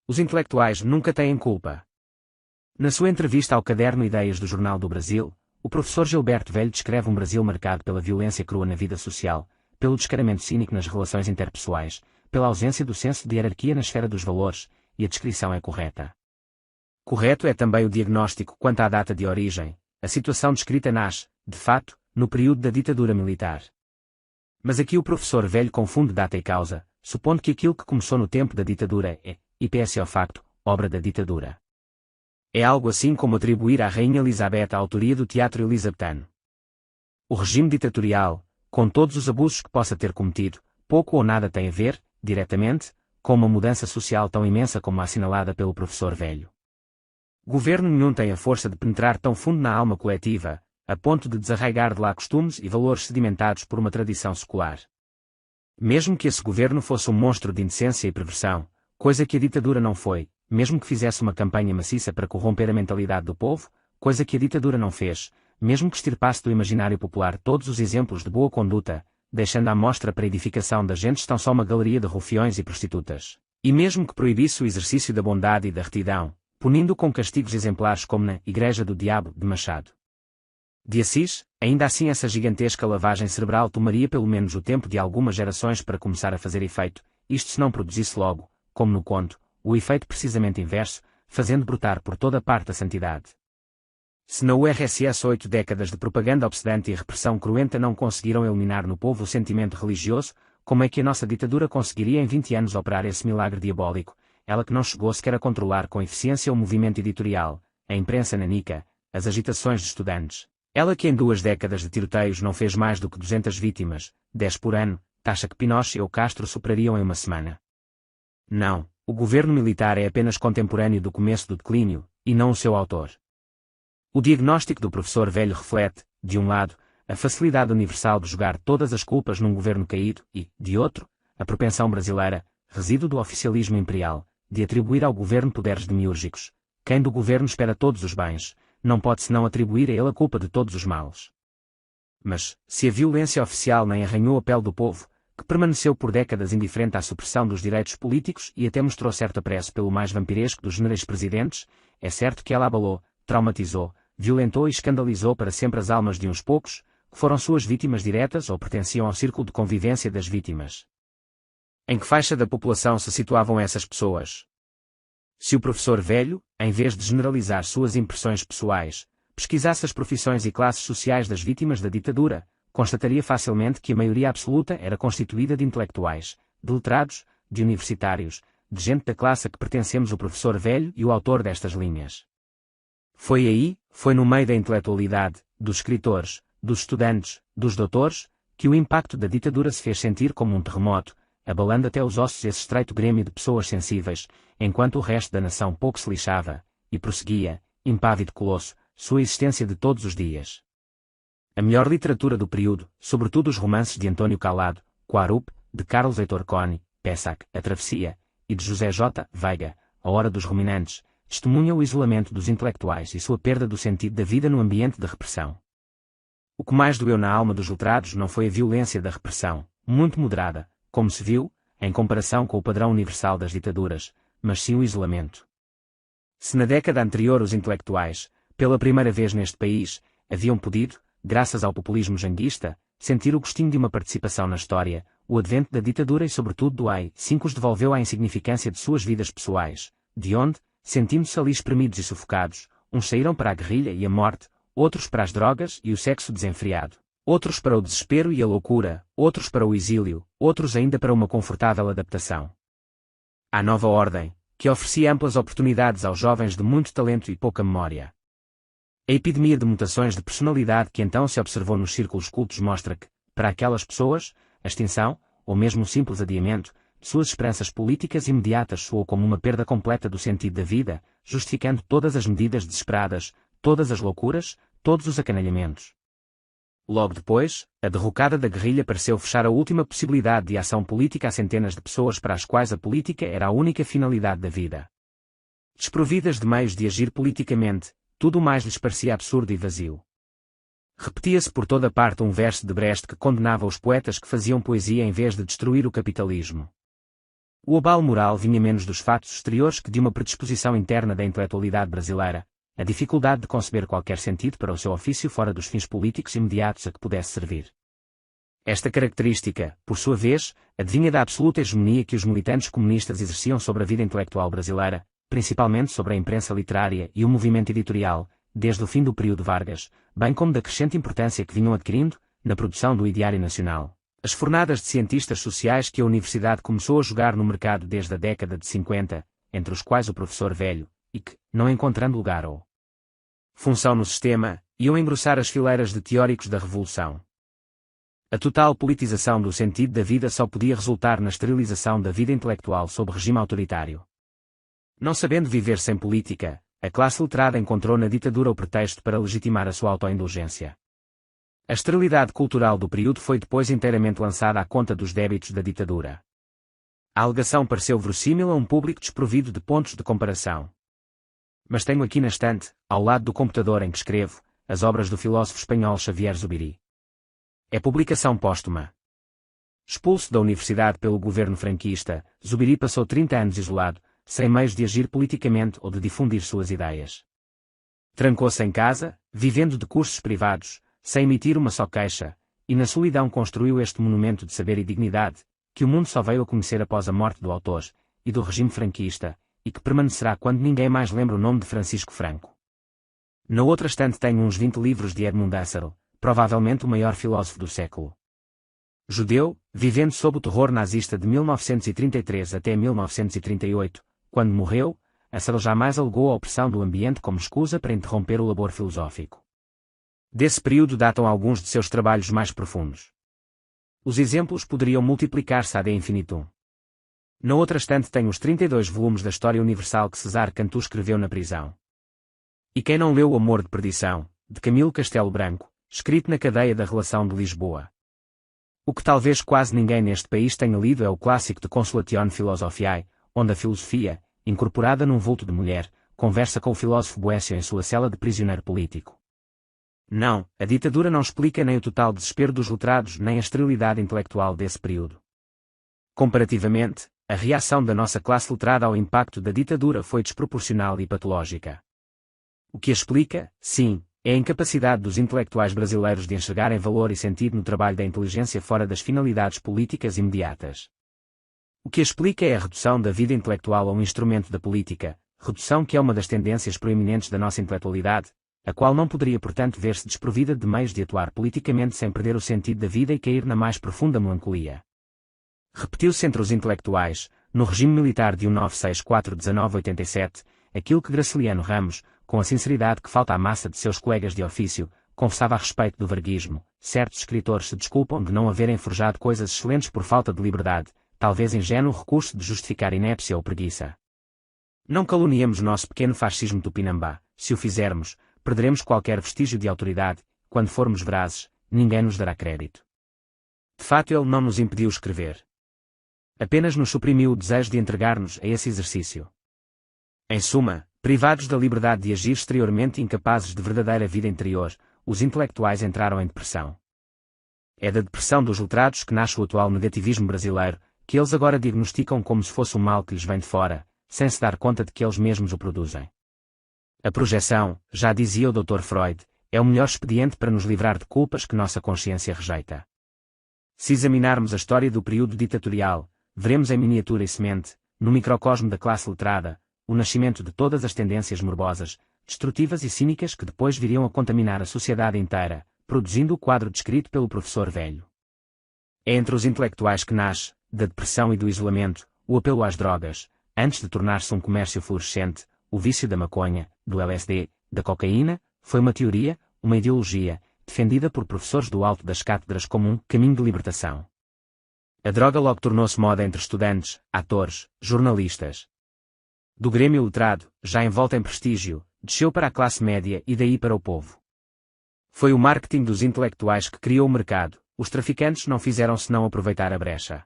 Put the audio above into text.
Os intelectuais nunca têm culpa. Na sua entrevista ao Caderno Ideias do Jornal do Brasil, o professor Gilberto Velho descreve um Brasil marcado pela violência crua na vida social, pelo descaramento cínico nas relações interpessoais, pela ausência do senso de hierarquia na esfera dos valores, e a descrição é correta. Correto é também o diagnóstico quanto à data de origem. A situação descrita nasce, de fato, no período da ditadura militar. Mas aqui o professor Velho confunde data e causa, supondo que aquilo que começou no tempo da ditadura é, ipso facto, obra da ditadura. É algo assim como atribuir à Rainha Elizabeth a autoria do teatro elizabetano. O regime ditatorial, com todos os abusos que possa ter cometido, pouco ou nada tem a ver, diretamente, com uma mudança social tão imensa como a assinalada pelo professor Velho. Governo nenhum tem a força de penetrar tão fundo na alma coletiva, a ponto de desarraigar de lá costumes e valores sedimentados por uma tradição secular. Mesmo que esse governo fosse um monstro de indecência e perversão, coisa que a ditadura não foi, mesmo que fizesse uma campanha maciça para corromper a mentalidade do povo, coisa que a ditadura não fez, mesmo que extirpasse do imaginário popular todos os exemplos de boa conduta, deixando à mostra para a edificação das gentes tão só uma galeria de rufiões e prostitutas, e mesmo que proibisse o exercício da bondade e da retidão, punindo com castigos exemplares como na Igreja do Diabo, de Machado de Assis, ainda assim essa gigantesca lavagem cerebral tomaria pelo menos o tempo de algumas gerações para começar a fazer efeito, isto se não produzisse logo, como no conto, o efeito precisamente inverso, fazendo brotar por toda parte a santidade. Se na URSS 8 décadas de propaganda obsedante e repressão cruenta não conseguiram eliminar no povo o sentimento religioso, como é que a nossa ditadura conseguiria em 20 anos operar esse milagre diabólico, ela que não chegou sequer a controlar com eficiência o movimento editorial, a imprensa nanica, as agitações de estudantes, ela que em 2 décadas de tiroteios não fez mais do que 200 vítimas, 10 por ano, taxa que Pinochet ou Castro superariam em uma semana. Não, o governo militar é apenas contemporâneo do começo do declínio, e não o seu autor. O diagnóstico do professor Velho reflete, de um lado, a facilidade universal de jogar todas as culpas num governo caído e, de outro, a propensão brasileira, resíduo do oficialismo imperial, de atribuir ao governo poderes demiúrgicos. Quem do governo espera todos os bens, não pode senão atribuir a ele a culpa de todos os males. Mas, se a violência oficial nem arranhou a pele do povo, que permaneceu por décadas indiferente à supressão dos direitos políticos e até mostrou certo apreço pelo mais vampiresco dos generais presidentes, é certo que ela abalou, traumatizou, violentou e escandalizou para sempre as almas de uns poucos, que foram suas vítimas diretas ou pertenciam ao círculo de convivência das vítimas. Em que faixa da população se situavam essas pessoas? Se o professor Velho, em vez de generalizar suas impressões pessoais, pesquisasse as profissões e classes sociais das vítimas da ditadura, constataria facilmente que a maioria absoluta era constituída de intelectuais, de letrados, de universitários, de gente da classe a que pertencemos o professor Velho e o autor destas linhas. Foi no meio da intelectualidade, dos escritores, dos estudantes, dos doutores, que o impacto da ditadura se fez sentir como um terremoto, abalando até os ossos esse estreito grêmio de pessoas sensíveis, enquanto o resto da nação pouco se lixava, e prosseguia, impávido colosso, sua existência de todos os dias. A melhor literatura do período, sobretudo os romances de Antônio Calado, Quarup, de Carlos Heitor Coni, Pessac, A Travessia, e de José J. Veiga, A Hora dos Ruminantes, testemunham o isolamento dos intelectuais e sua perda do sentido da vida no ambiente de repressão. O que mais doeu na alma dos letrados não foi a violência da repressão, muito moderada, como se viu, em comparação com o padrão universal das ditaduras, mas sim o isolamento. Se na década anterior os intelectuais, pela primeira vez neste país, haviam podido, graças ao populismo janguista, sentir o gostinho de uma participação na história, o advento da ditadura e sobretudo do AI-5 os devolveu à insignificância de suas vidas pessoais, de onde, sentindo-se ali espremidos e sufocados, uns saíram para a guerrilha e a morte, outros para as drogas e o sexo desenfreado, outros para o desespero e a loucura, outros para o exílio, outros ainda para uma confortável adaptação à nova ordem, que oferecia amplas oportunidades aos jovens de muito talento e pouca memória. A epidemia de mutações de personalidade que então se observou nos círculos cultos mostra que, para aquelas pessoas, a extinção, ou mesmo o simples adiamento, de suas esperanças políticas imediatas soou como uma perda completa do sentido da vida, justificando todas as medidas desesperadas, todas as loucuras, todos os acanalhamentos. Logo depois, a derrocada da guerrilha pareceu fechar a última possibilidade de ação política a centenas de pessoas para as quais a política era a única finalidade da vida. Desprovidas de meios de agir politicamente, tudo o mais lhes parecia absurdo e vazio. Repetia-se por toda parte um verso de Brecht que condenava os poetas que faziam poesia em vez de destruir o capitalismo. O abalo moral vinha menos dos fatos exteriores que de uma predisposição interna da intelectualidade brasileira, a dificuldade de conceber qualquer sentido para o seu ofício fora dos fins políticos imediatos a que pudesse servir. Esta característica, por sua vez, advinha da absoluta hegemonia que os militantes comunistas exerciam sobre a vida intelectual brasileira, principalmente sobre a imprensa literária e o movimento editorial, desde o fim do período Vargas, bem como da crescente importância que vinham adquirindo, na produção do Ideário Nacional, as fornadas de cientistas sociais que a Universidade começou a jogar no mercado desde a década de 50, entre os quais o professor Velho, e que, não encontrando lugar ou função no sistema, iam engrossar as fileiras de teóricos da Revolução. A total politização do sentido da vida só podia resultar na esterilização da vida intelectual sob regime autoritário. Não sabendo viver sem política, a classe letrada encontrou na ditadura o pretexto para legitimar a sua autoindulgência. A esterilidade cultural do período foi depois inteiramente lançada à conta dos débitos da ditadura. A alegação pareceu verossímil a um público desprovido de pontos de comparação. Mas tenho aqui na estante, ao lado do computador em que escrevo, as obras do filósofo espanhol Xavier Zubiri. É publicação póstuma. Expulso da universidade pelo governo franquista, Zubiri passou 30 anos isolado, sem meios de agir politicamente ou de difundir suas ideias. Trancou-se em casa, vivendo de cursos privados, sem emitir uma só queixa, e na solidão construiu este monumento de saber e dignidade, que o mundo só veio a conhecer após a morte do autor, e do regime franquista, e que permanecerá quando ninguém mais lembra o nome de Francisco Franco. Na outra estante tenho uns 20 livros de Edmund Husserl, provavelmente o maior filósofo do século. Judeu, vivendo sob o terror nazista de 1933 até 1938, quando morreu, Husserl jamais alegou a opressão do ambiente como escusa para interromper o labor filosófico. Desse período datam alguns de seus trabalhos mais profundos. Os exemplos poderiam multiplicar-se ad infinitum. Na outra estante tenho os 32 volumes da História Universal que César Cantu escreveu na prisão. E quem não leu O Amor de Perdição, de Camilo Castelo Branco, escrito na cadeia da Relação de Lisboa? O que talvez quase ninguém neste país tenha lido é o clássico de Consolatione Philosophiae, onde a filosofia, incorporada num vulto de mulher, conversa com o filósofo Boécio em sua cela de prisioneiro político. Não, a ditadura não explica nem o total desespero dos letrados nem a esterilidade intelectual desse período. Comparativamente, a reação da nossa classe letrada ao impacto da ditadura foi desproporcional e patológica. O que a explica, sim, é a incapacidade dos intelectuais brasileiros de enxergarem valor e sentido no trabalho da inteligência fora das finalidades políticas imediatas. O que a explica é a redução da vida intelectual a um instrumento da política, redução que é uma das tendências proeminentes da nossa intelectualidade, a qual não poderia portanto ver-se desprovida de meios de atuar politicamente sem perder o sentido da vida e cair na mais profunda melancolia. Repetiu-se entre os intelectuais, no regime militar de 1964-1987, aquilo que Graciliano Ramos, com a sinceridade que falta à massa de seus colegas de ofício, confessava a respeito do varguismo. Certos escritores se desculpam de não haverem forjado coisas excelentes por falta de liberdade, talvez ingênuo recurso de justificar inépcia ou preguiça. Não caluniemos o nosso pequeno fascismo tupinambá, se o fizermos, perderemos qualquer vestígio de autoridade, quando formos verazes, ninguém nos dará crédito. De fato ele não nos impediu escrever. Apenas nos suprimiu o desejo de entregar-nos a esse exercício. Em suma, privados da liberdade de agir exteriormente e incapazes de verdadeira vida interior, os intelectuais entraram em depressão. É da depressão dos letrados que nasce o atual negativismo brasileiro, que eles agora diagnosticam como se fosse um mal que lhes vem de fora, sem se dar conta de que eles mesmos o produzem. A projeção, já dizia o Dr. Freud, é o melhor expediente para nos livrar de culpas que nossa consciência rejeita. Se examinarmos a história do período ditatorial, veremos em miniatura e semente, no microcosmo da classe letrada, o nascimento de todas as tendências morbosas, destrutivas e cínicas que depois viriam a contaminar a sociedade inteira, produzindo o quadro descrito pelo professor Velho. É entre os intelectuais que nasce, da depressão e do isolamento, o apelo às drogas, antes de tornar-se um comércio florescente. O vício da maconha, do LSD, da cocaína, foi uma teoria, uma ideologia, defendida por professores do alto das cátedras como um caminho de libertação. A droga logo tornou-se moda entre estudantes, atores, jornalistas. Do grêmio letrado, já envolto em prestígio, desceu para a classe média e daí para o povo. Foi o marketing dos intelectuais que criou o mercado, os traficantes não fizeram senão aproveitar a brecha.